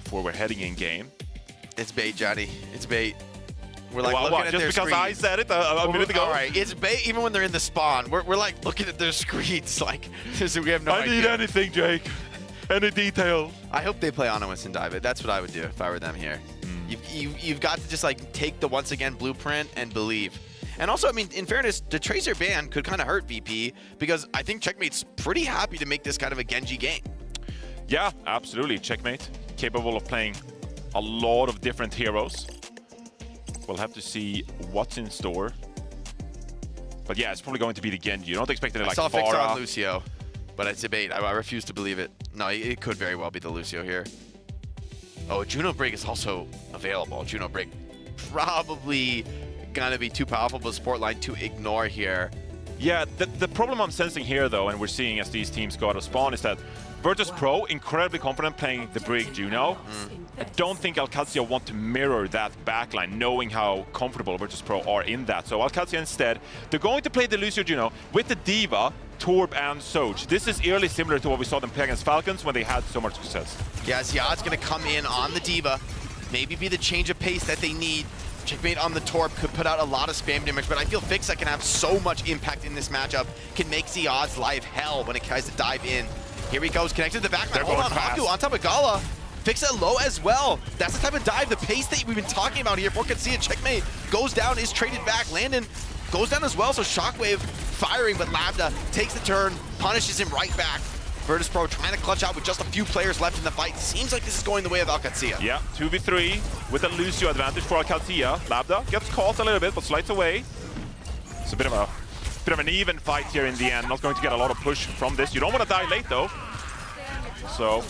A: Before we're heading in game.
B: It's bait, Johnny. It's bait. We're like
A: looking
B: at their screens.
A: Just because I said it a minute ago?
B: All right, it's bait even when they're in the spawn. We're like looking at their screens like we have no idea.
A: I need anything, Jake. Any detail.
B: I hope they play Ana Winston dive it. That's what I would do if I were them here. You've got to just like take the once again blueprint and believe. And also, I mean, in fairness, the Tracer ban could kind of hurt VP because I think Checkmate's pretty happy to make this kind of a Genji game.
A: Yeah, absolutely. Checkmate, capable of playing a lot of different heroes. We'll have to see what's in store. But yeah, it's probably going to be the Genji. You don't expect it like
B: I saw Fixer
A: Pharah.
B: on Lucio, but it's debate. I refuse to believe it. No, it could very well be the Lucio here. Oh, Juno Brig is also available. Juno Brig probably gonna be too powerful of a support line to ignore here.
A: Yeah, the problem I'm sensing here though, and we're seeing as these teams go out of spawn, is that Virtus.pro, incredibly confident playing the Brig Juno. I don't think Qadsiah want to mirror that backline, knowing how comfortable Virtus.pro are in that. So Qadsiah instead, they're going to play the Lucio Juno with the Diva, Torb, and Soj. This is eerily similar to what we saw them play against Falcons when they had so much success.
B: Yeah, Ziad's gonna come in on the Diva, maybe be the change of pace that they need. Checkmate on the Torb could put out a lot of spam damage, but I feel Fixa can have so much impact in this matchup, can make Ziad's life hell when it tries to dive in. Here he goes, connected to the backline. Hold on, Haku on top of Gala. Fixa low as well. That's the type of dive, the pace that we've been talking about here for Qadsiah. Checkmate goes down, is traded back. Landon goes down as well, so Shockwave firing, but Lambda takes the turn, punishes him right back. Virtus.pro trying to clutch out with just a few players left in the fight. Seems like this is going the way of Qadsiah.
A: Yeah, 2v3 with a Lucio advantage for Qadsiah. Lambda gets caught a little bit, but slides away. It's a bit of an even fight here in the end. Not going to get a lot of push from this. You don't want to die late though. So,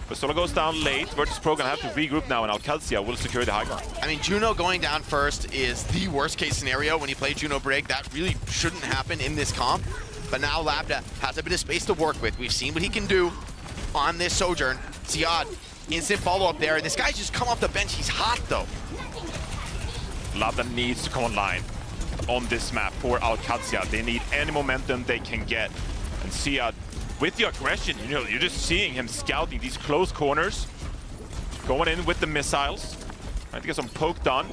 A: Pistola goes down late. Virtus.pro gonna have to regroup now, and Qadsiah will secure the high ground.
B: I mean, Juno going down first is the worst case scenario when you play Juno Brig. That really shouldn't happen in this comp. But now Lambda has a bit of space to work with. We've seen what he can do on this Sojourn. Ziad, instant follow-up there. And this guy's just come off the bench. He's hot, though.
A: Lambda needs to come online on this map for Qadsiah. They need any momentum they can get. And Ziad, with the aggression, you know, you're just seeing him scouting these close corners. Going in with the missiles. Trying to get some poke done.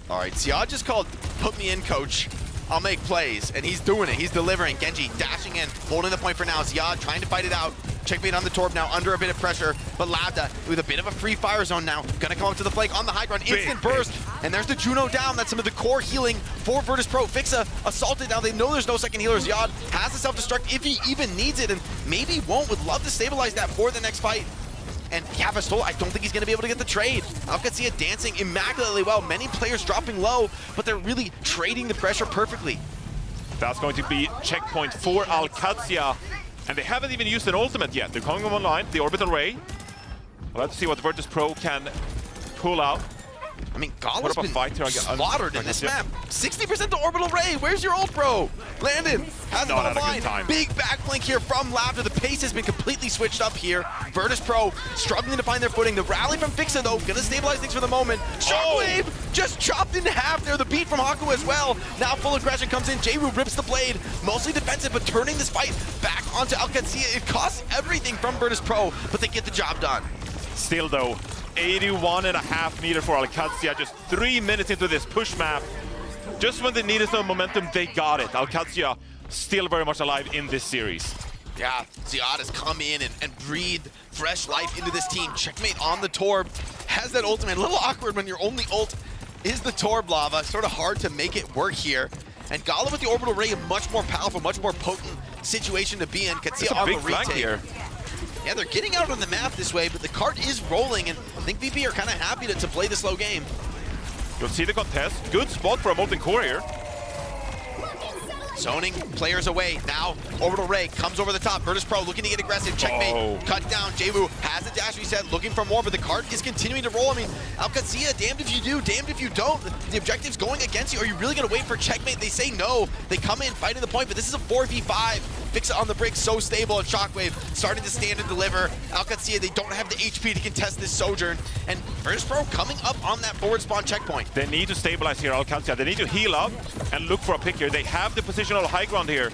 B: All right, Ziad just called, "Put me in, coach. I'll make plays," and he's doing it. He's delivering. Genji dashing in, holding the point for now. Ziad trying to fight it out. Checkmate on the Torb now, under a bit of pressure, but Lambda with a bit of a free fire zone now. Gonna come up to the flank on the high ground. Instant burst, and there's the Juno down. That's some of the core healing for Virtus.pro. Fixa assaulted now. They know there's no second healer. Ziad has the self-destruct if he even needs it, and maybe won't. Would love to stabilize that for the next fight. And yeah, Pistola, I don't think he's going to be able to get the trade. Qadsiah dancing immaculately well. Many players dropping low, but they're really trading the pressure perfectly.
A: That's going to be checkpoint for Qadsiah. And they haven't even used an ultimate yet. They're coming online, the orbital ray. We'll have to see what Virtus.pro can pull out.
B: I mean, Gala's been slaughtered in this map. 60% to orbital ray. Where's your ult, bro? Landon has it online. Big backblink here from Lambda. The pace has been completely switched up here. Virtus.pro struggling to find their footing. The rally from Fixa, though, gonna stabilize things for the moment. Shockwave just chopped in half there. The beat from Haku as well. Now full aggression comes in. Jayru rips the blade. Mostly defensive, but turning this fight back onto Qadsiah. It costs everything from Virtus.pro, but they get the job done.
A: Still, though, 81.5 meter for Qadsiah. Just 3 minutes into this push map. Just when they needed some momentum, they got it. Qadsiah still very much alive in this series.
B: Yeah, Ziad has come in and breathed fresh life into this team. Checkmate on the Torb. Has that ultimate. A little awkward when your only ult is the Torb lava. Sort of hard to make it work here. And Gala with the orbital ray, a much more powerful, much more potent situation to be in. Qadsiah on the retake here. Yeah, they're getting out on the map this way, but the cart is rolling, and I think VP are kind of happy to play the slow game.
A: You'll see the contest. Good spot for a molten core here.
B: Zoning players away. Now, orbital ray comes over the top. Virtus.pro looking to get aggressive. Checkmate. Cut down. Jayru has the dash reset, looking for more, but the cart is continuing to roll. I mean, Qadsiah, damned if you do, damned if you don't. The objective's going against you. Are you really going to wait for Checkmate? They say no. They come in, fighting the point, but this is a 4v5. Fixa on the brick, so stable, and Shockwave starting to stand and deliver. Qadsiah, they don't have the HP to contest this Sojourn, and Virtus.pro coming up on that forward spawn checkpoint.
A: They need to stabilize here, Qadsiah. They need to heal up and look for a pick here. They have the positional high ground here.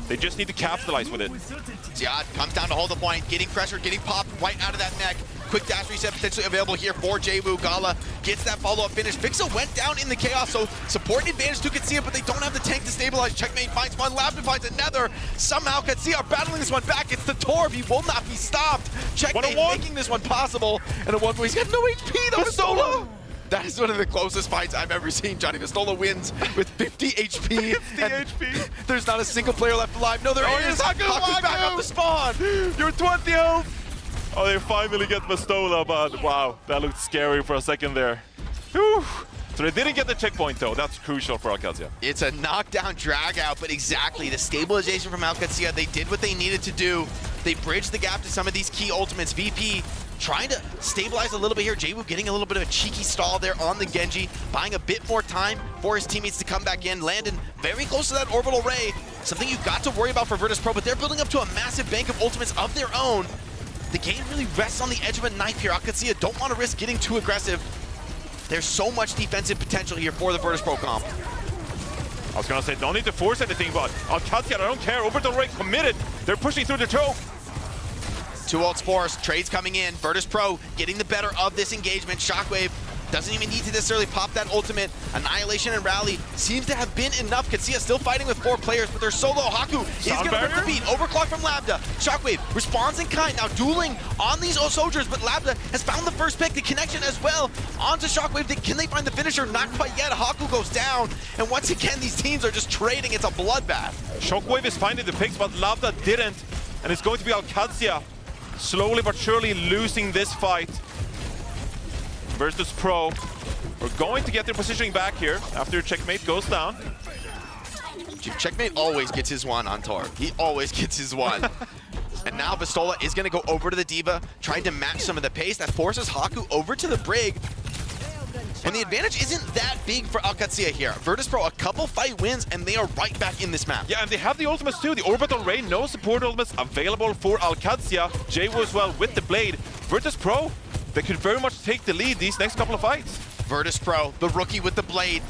A: They just need to capitalize with it.
B: Ziad comes down to hold the point, getting pressure, getting popped right out of that neck. Quick dash reset potentially available here for Jayru. Gala gets that follow-up finish. Fixa went down in the chaos, so support advantage to Qadsiah, but they don't have the tank to stabilize. Checkmate finds one, Lambda finds another. Somehow Qadsiah are battling this one back. It's the Torb. He will not be stopped. Checkmate making this one possible. And at one point, he's got no HP, though, Vistola! That is one of the closest fights I've ever seen. Johnny Vistola wins with 50 HP.
A: 50 HP.
B: There's not a single player left alive. No, there is. Haku's back up the spawn.
A: You're 20 health. Oh, they finally get Vistola, but wow, that looked scary for a second there. Whew. So they didn't get the checkpoint, though. That's crucial for Qadsiah.
B: It's a knockdown drag out, but exactly the stabilization from Qadsiah. They did what they needed to do. They bridged the gap to some of these key ultimates. VP trying to stabilize a little bit here. Jwoo getting a little bit of a cheeky stall there on the Genji, buying a bit more time for his teammates to come back in. Landon very close to that orbital ray. Something you've got to worry about for Virtus.pro, but they're building up to a massive bank of ultimates of their own. The game really rests on the edge of a knife here. Qadsiah don't want to risk getting too aggressive. There's so much defensive potential here for the Virtus.pro comp.
A: I was gonna say, don't need to force anything, but Qadsiah, I don't care. Orbital Ray committed. They're pushing through the choke.
B: 2 ults force, trades coming in. Virtus.pro getting the better of this engagement. Shockwave doesn't even need to necessarily pop that ultimate. Annihilation and Rally seems to have been enough. Qadsiah still fighting with 4 players, but they're solo. Haku is going to rip the beat. Overclock from Lambda. Shockwave responds in kind. Now dueling on these soldiers, but Lambda has found the first pick. The connection as well onto Shockwave. Can they find the finisher? Not quite yet. Haku goes down. And once again, these teams are just trading. It's a bloodbath.
A: Shockwave is finding the picks, but Lambda didn't. And it's going to be Qadsiah slowly but surely losing this fight. Virtus.pro, we're going to get their positioning back here after Checkmate goes down.
B: Checkmate always gets his one on Tor. He always gets his one. And now Vistola is going to go over to the Diva, trying to match some of the pace. That forces Haku over to the Brig. And the advantage isn't that big for Qadsiah here. Virtus.pro, a couple fight wins, and they are right back in this map.
A: Yeah, and they have the ultimates too. The Orbital Ray, no support ultimates available for Qadsiah. Jwoo as well with the Blade. Virtus.pro, they could very much take the lead these next couple of fights.
B: Virtus.pro, the rookie with the Blade,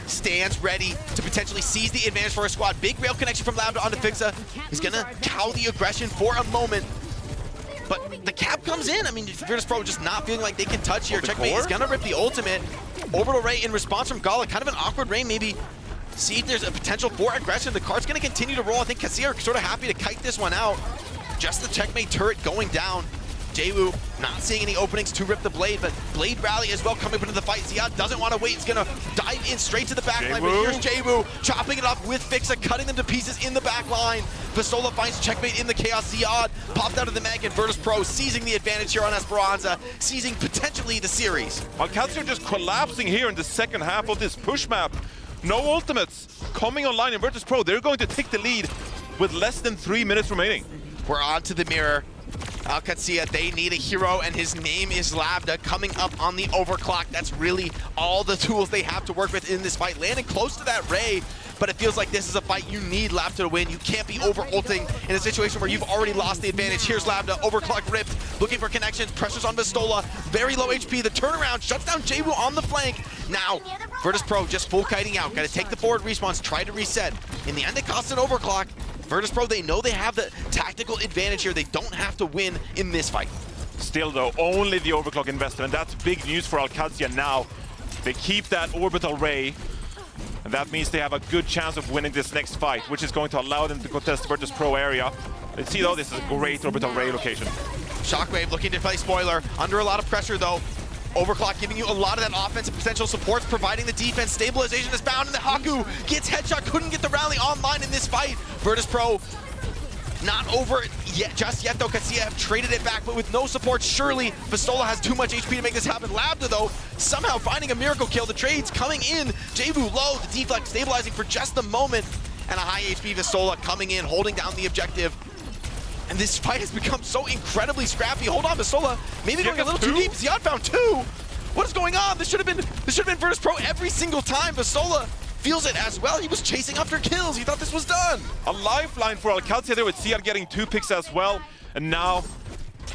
B: stands ready to potentially seize the advantage for his squad. Big rail connection from Lambda onto Fixa. He's gonna cow the aggression for a moment. But the cap comes in. I mean, Virtus.pro just not feeling like they can touch here. Checkmate is gonna rip the ultimate. Orbital Ray in response from Gala. Kind of an awkward Ray, maybe. See if there's a potential for aggression. The card's gonna continue to roll. I think Qadsiah are sort of happy to kite this one out. Just the Checkmate turret going down. Jwoo not seeing any openings to rip the Blade, but Blade Rally as well coming up into the fight. Ziad doesn't want to wait. He's going to dive in straight to the back line, but here's Jwoo chopping it up with Fixa, cutting them to pieces in the back line. Vistola finds Checkmate in the chaos. Ziad popped out of the mag, and Virtus.pro seizing the advantage here on Esperanza, seizing potentially the series.
A: Qadsiah just collapsing here in the second half of this push map. No ultimates coming online in Virtus.pro. They're going to take the lead with less than 3 minutes remaining.
B: We're on to the mirror. Qadsiah, they need a hero, and his name is Lambda coming up on the overclock. That's really all the tools they have to work with in this fight. Landing close to that Ray, but it feels like this is a fight you need Lambda to win. You can't be over-ulting in a situation where you've already lost the advantage. Here's Lambda, overclock ripped, looking for connections, pressures on Vistola, very low HP. The turnaround shuts down Jwoo on the flank. Now, Virtus.pro just full kiting out. Got to take the forward respawns, try to reset. In the end, it costs an overclock. Virtus.pro, they know they have the tactical advantage here. They don't have to win in this fight.
A: Still though, only the overclock investment. That's big news for Qadsiah now. They keep that orbital ray, and that means they have a good chance of winning this next fight, which is going to allow them to contest the Virtus.pro area. Let's see though, this is a great orbital ray location.
B: Shockwave looking to play spoiler, under a lot of pressure though. Overclock giving you a lot of that offensive potential supports, providing the defense. Stabilization is bound, and the Haku gets headshot. Couldn't get the rally online in this fight. Virtus.pro not over yet, just yet though. Qadsiah have traded it back, but with no support. Surely Vistola has too much HP to make this happen. Lambda though, somehow finding a miracle kill. The trades coming in. Jwoo low, the deflect stabilizing for just a moment, and a high HP Vistola coming in, holding down the objective. And this fight has become so incredibly scrappy. Hold on, Vistola, maybe going a little too deep. Ziad found 2. What is going on? This should have been Virtus.pro every single time. Vistola feels it as well. He was chasing after kills. He thought this was done.
A: A lifeline for Qadsiah there with Ziad getting 2 picks as well. And now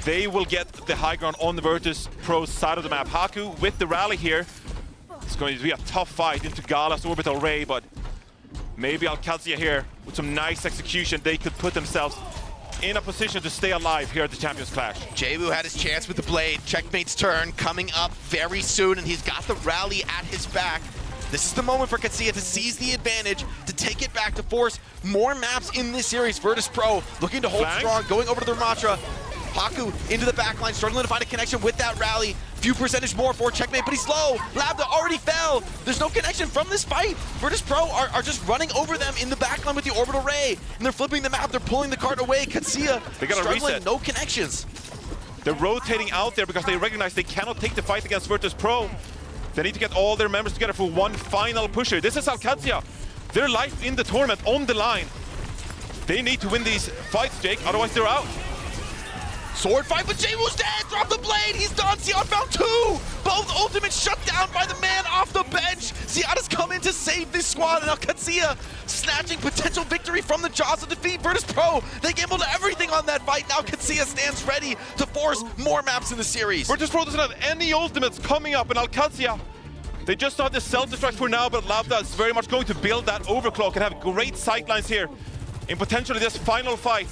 A: they will get the high ground on the Virtus.pro side of the map. Haku with the rally here. It's going to be a tough fight into Gala's orbital ray, but maybe Qadsiah here with some nice execution, they could put themselves in a position to stay alive here at the Champions Clash.
B: Jwoo had his chance with the Blade. Checkmate's turn coming up very soon, and he's got the rally at his back. This is the moment for Qadsiah to seize the advantage, to take it back, to force more maps in this series. Virtus.pro looking to hold strong, going over to the Ramatra. Haku into the back line, struggling to find a connection with that rally. Few percentage more for Checkmate, but he's low. Lambda already fell. There's no connection from this fight. Virtus.pro are just running over them in the back line with the orbital ray, and they're flipping the map. They're pulling the cart away. Qadsiah struggling, reset. No connections.
A: They're rotating out there because they recognize they cannot take the fight against Virtus.pro. They need to get all their members together for one final pusher. This is Qadsiah. Their life in the tournament on the line. They need to win these fights, Jake, otherwise they're out.
B: Sword fight, but Jwoo's dead! Drop the blade! He's done! Ziad found two! Both ultimates shut down by the man off the bench! Ziad has come in to save this squad, and now Qadsiah snatching potential victory from the jaws of defeat. Virtus.pro, they gambled everything on that fight. Now Qadsiah stands ready to force more maps in the series.
A: Virtus.pro doesn't have any ultimates coming up, and Qadsiah, they just have the self-destruct for now, but Lambda is very much going to build that overclock and have great sightlines here in potentially this final fight.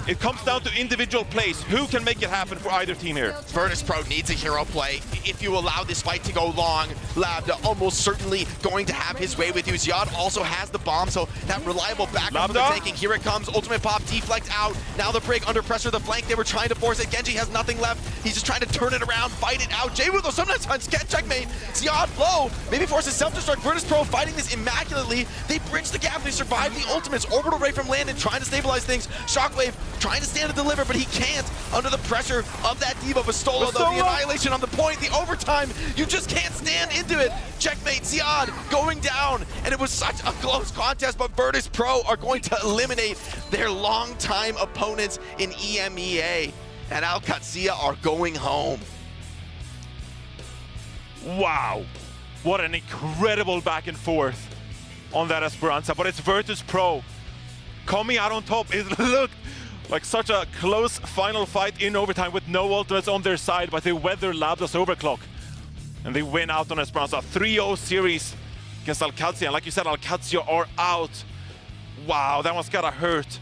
A: It comes down to individual plays. Who can make it happen for either team here?
B: Virtus.pro needs a hero play. If you allow this fight to go long, Lambda almost certainly going to have his way with you. Ziad also has the bomb, so that reliable backup from the tanking. Here it comes. Ultimate pop, deflect out. Now the break under pressure. The flank, they were trying to force it. Genji has nothing left. He's just trying to turn it around, fight it out. Jwoo, though, sometimes get checkmate. Ziad low. Maybe forces self-destruct. Virtus.pro fighting this immaculately. They bridge the gap. They survive the ultimates. Orbital ray from Landon trying to stabilize things. Shockwave trying to stand and deliver, but he can't under the pressure of that Diva. Bastola, though, the annihilation on the point, the overtime, you just can't stand into it. Checkmate, Ziad going down, and it was such a close contest, but Virtus.pro are going to eliminate their longtime opponents in EMEA, and Qadsiah are going home.
A: Wow, what an incredible back and forth on that Esperanza, but it's Virtus.pro coming out on top. It looked like such a close final fight in overtime with no ultimates on their side, but they weather Lambda's overclock. And they win out on Esperanza. 3-0 series against Qadsiah. And like you said, Qadsiah are out. Wow, that one's gotta hurt.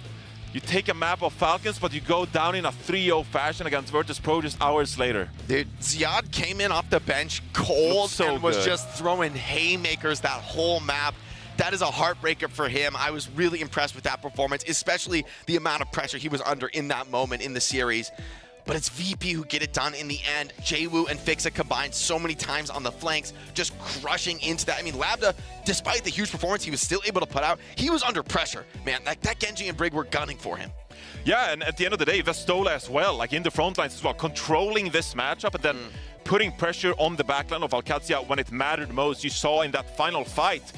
A: You take a map of Falcons, but you go down in a 3-0 fashion against Virtus.pro just hours later.
B: Dude, Ziad came in off the bench cold and was
A: good.
B: just throwing haymakers that whole map. That is a heartbreaker for him. I was really impressed with that performance, especially the amount of pressure he was under in that moment in the series. But it's VP who get it done in the end. Jwoo and Fixa combined so many times on the flanks, just crushing into that. I mean, Lambda, despite the huge performance he was still able to put out, he was under pressure. Man, that Genji and Brig were gunning for him.
A: Yeah, and at the end of the day, Bastola as well, like in the front lines as well, controlling this matchup and then putting pressure on the backline of Qadsiah when it mattered most. You saw in that final fight,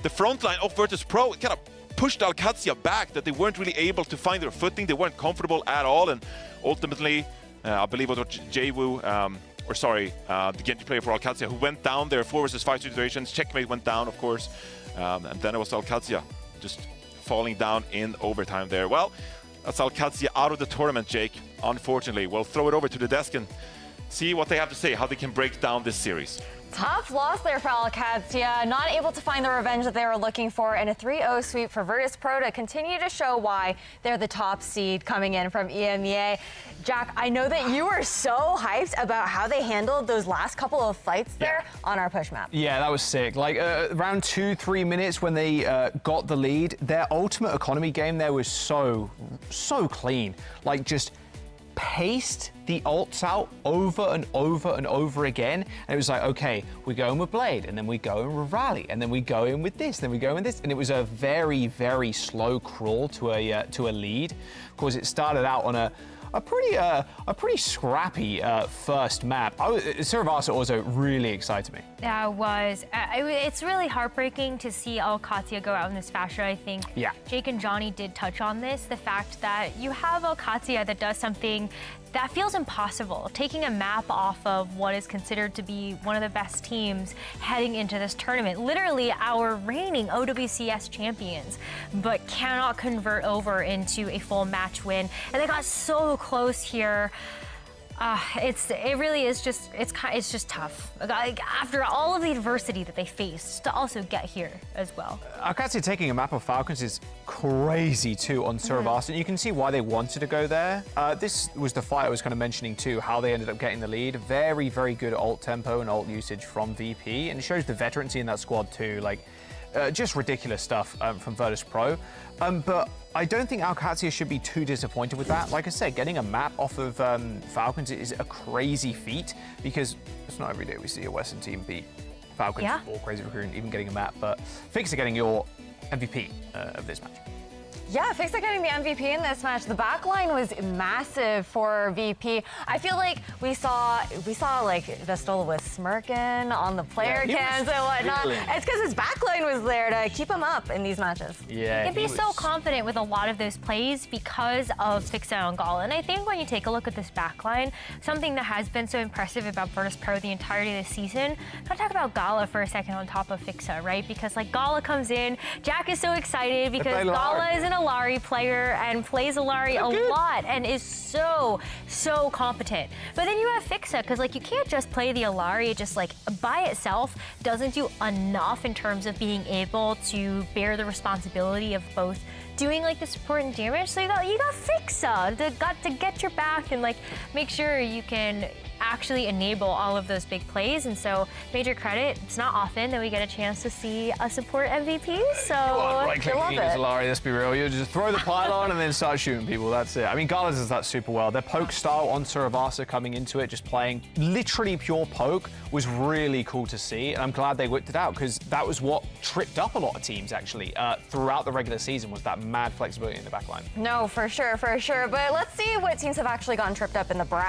A: the front line of Virtus.pro kind of pushed Qadsiah back, that they weren't really able to find their footing. They weren't comfortable at all, and ultimately, I believe it was Jwoo, the Genji player for Qadsiah, who went down there, 4 versus 5 situations. Checkmate went down, of course, and then it was Qadsiah just falling down in overtime there. Well, that's Qadsiah out of the tournament, Jake, unfortunately. We'll throw it over to the desk and see what they have to say, how they can break down this series.
C: Tough loss there for Qadsiah, not able to find the revenge that they were looking for, and a 3-0 sweep for Virtus.pro to continue to show why they're the top seed coming in from EMEA. Jack, I know that you were so hyped about how they handled those last couple of fights there on our push map.
D: Yeah, that was sick. Like around 2-3 minutes when they got the lead, their ultimate economy game there was so clean. Like just paced the ults out over and over and over again, and it was like, okay, we go in with Blade, and then we go in with Rally, and then we go in with this, then we go in with this, and it was a very, very slow crawl to a lead. Of course, it started out on a pretty scrappy first map. Saravasa also really excited me.
E: That was. It's really heartbreaking to see Qadsiah go out in this fashion. I think Jake and Johnny did touch on this, the fact that you have Qadsiah that does something that feels impossible, taking a map off of what is considered to be one of the best teams heading into this tournament. Literally our reigning OWCS champions, but cannot convert over into a full match win. And they got so close here. It really is just, it's just tough. Like, after all of the adversity that they faced, to also get here as well.
D: Qadsiah taking a map of Falcons is crazy too on Saravasa, and you can see why they wanted to go there. This was the fight I was kind of mentioning too, how they ended up getting the lead. Very, very good ult tempo and ult usage from VP, and it shows the veterancy in that squad too. Like, just ridiculous stuff from Virtus.pro. But I don't think Qadsiah should be too disappointed with that. Like I said, getting a map off of Falcons is a crazy feat because it's not every day we see a Western team beat Falcons or Crazy Recruiting, even getting a map. But Fix are getting your MVP of this match.
C: Yeah, Fix are getting the MVP in this match. The backline was massive for VP. I feel like we saw like Vestola was smirking on the player cams and whatnot.
D: Really?
C: It's because his backline was there to keep him up in these matches.
D: Yeah,
E: he can be so confident with a lot of those plays because of Fixa and Gala. And I think when you take a look at this backline, something that has been so impressive about Virtus.pro the entirety of the season, I'm gonna talk about Gala for a second on top of Fixa, right? Because like Gala comes in, Jack is so excited because Gala is an Alari player and plays Alari a lot and is so competent. But then you have Fixa, because like you can't just play the Alari. It just like by itself doesn't do enough in terms of being able to bear the responsibility of both doing like the support and damage. So you got Fixa to get your back and like make sure you can actually enable all of those big plays. And so major credit. It's not often that we get a chance to see a support MVP. So
D: right click
C: love it.
D: Alari, let's be real. You just throw the pylon and then start shooting people. That's it. I mean, Gala does that super well. Their poke style on Suravasa coming into it, just playing literally pure poke, was really cool to see. And I'm glad they whipped it out because that was what tripped up a lot of teams actually throughout the regular season, was that mad flexibility in the backline.
C: No, for sure. But let's see what teams have actually gotten tripped up in the bracket.